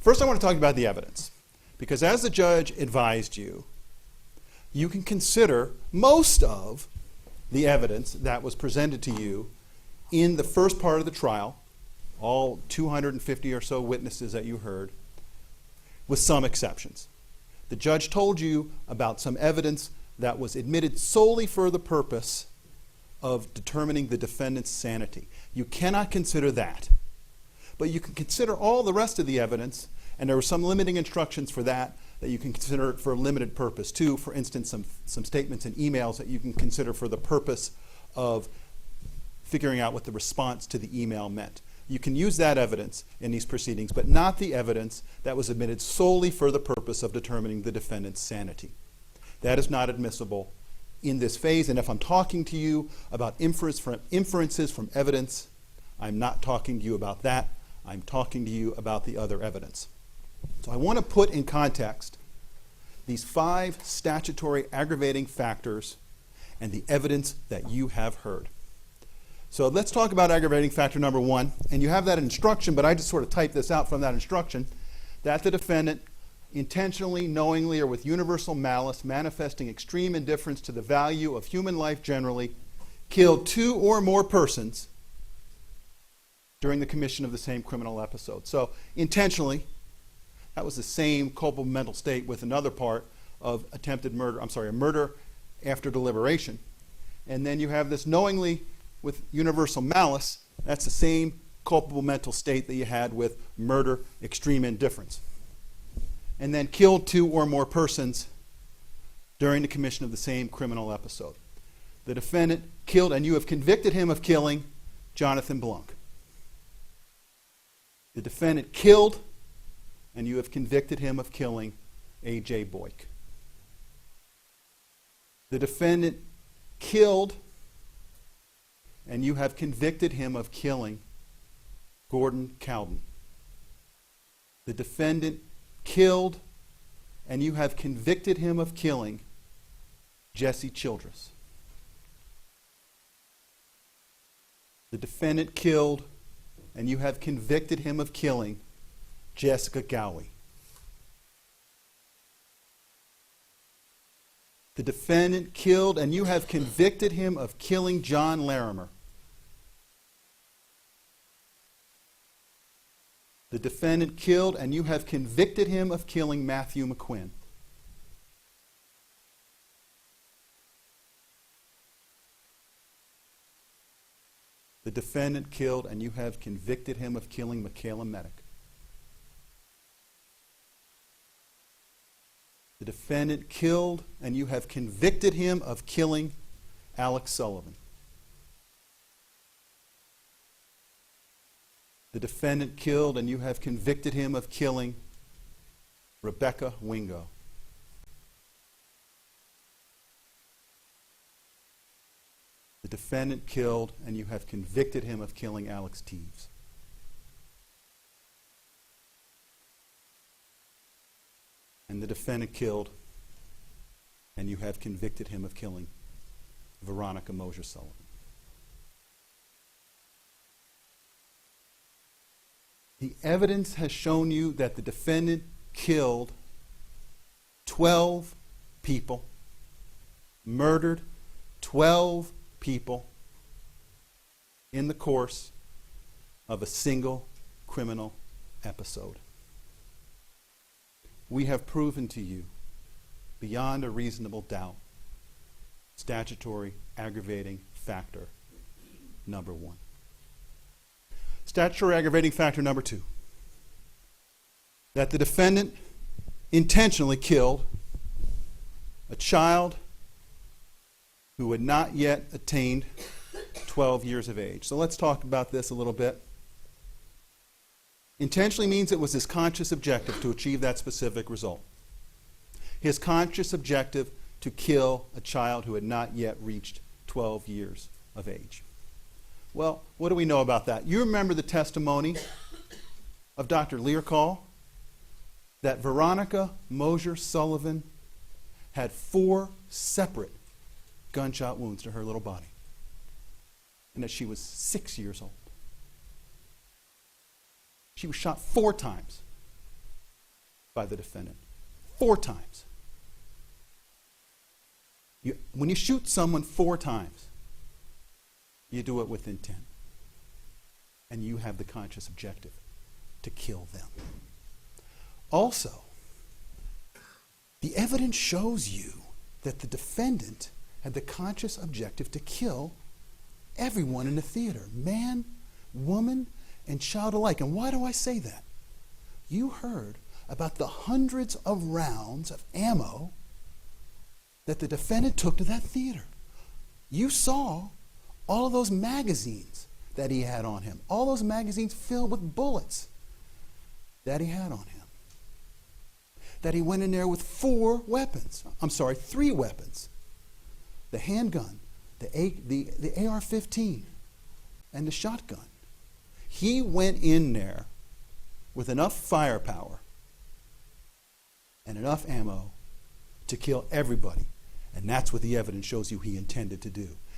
First, I want to talk about the evidence. Because as the judge advised you, you can consider most of the evidence that was presented to you in the first part of the trial, all 250 or so witnesses that you heard, with some exceptions. The judge told you about some evidence that was admitted solely for the purpose of determining the defendant's sanity. You cannot consider that. But you can consider all the rest of the evidence, and there were some limiting instructions for that you can consider for a limited purpose too. For instance, some statements and emails that you can consider for the purpose of figuring out what the response to the email meant. You can use that evidence in these proceedings, but not the evidence that was admitted solely for the purpose of determining the defendant's sanity. That is not admissible in this phase, and if I'm talking to you about inferences from evidence, I'm not talking to you about that. I'm talking to you about the other evidence. So I want to put in context these 5 statutory aggravating factors and the evidence that you have heard. So let's talk about aggravating factor number 1. And you have that instruction, but I just sort of typed this out from that instruction, that the defendant intentionally, knowingly, or with universal malice, manifesting extreme indifference to the value of human life generally, killed 2 or more persons during the commission of the same criminal episode. So intentionally, that was the same culpable mental state with another part of attempted murder, a murder after deliberation. And then you have this knowingly with universal malice. That's the same culpable mental state that you had with murder, extreme indifference. And then killed 2 or more persons during the commission of the same criminal episode. The defendant killed, and you have convicted him of killing Jonathan Blanc. The defendant killed, and you have convicted him of killing A.J. Boyk. The defendant killed, and you have convicted him of killing Gordon Cowden. The defendant killed, and you have convicted him of killing Jesse Childress. The defendant killed, and you have convicted him of killing Jessica Gowie. The defendant killed, and you have convicted him of killing John Larimer. The defendant killed, and you have convicted him of killing Matthew McQuinn. The defendant killed, and you have convicted him of killing Michaela Medic. The defendant killed, and you have convicted him of killing Alex Sullivan. The defendant killed, and you have convicted him of killing Rebecca Wingo. The defendant killed, and you have convicted him of killing Alex Teves. And the defendant killed, and you have convicted him of killing Veronica Mosier Sullivan. The evidence has shown you that the defendant killed 12 people, murdered 12 people in the course of a single criminal episode. We have proven to you, beyond a reasonable doubt, statutory aggravating factor number 1. Statutory aggravating factor number 2. That the defendant intentionally killed a child who had not yet attained 12 years of age. So let's talk about this a little bit. Intentionally means it was his conscious objective to achieve that specific result. His conscious objective to kill a child who had not yet reached 12 years of age. Well, what do we know about that? You remember the testimony of Dr. Learcall that Veronica Mosier Sullivan had 4 separate gunshot wounds to her little body, and that she was 6 years old. She was shot 4 times by the defendant. 4 times. When you shoot someone 4 times, you do it with intent. And you have the conscious objective to kill them. Also, the evidence shows you that the defendant had the conscious objective to kill everyone in the theater, man, woman, and child alike. And why do I say that? You heard about the hundreds of rounds of ammo that the defendant took to that theater. You saw all of those magazines that he had on him, all those magazines filled with bullets that he had on him. That he went in there with 3 weapons. The handgun, the AR-15, and the shotgun. He went in there with enough firepower and enough ammo to kill everybody. And that's what the evidence shows you he intended to do.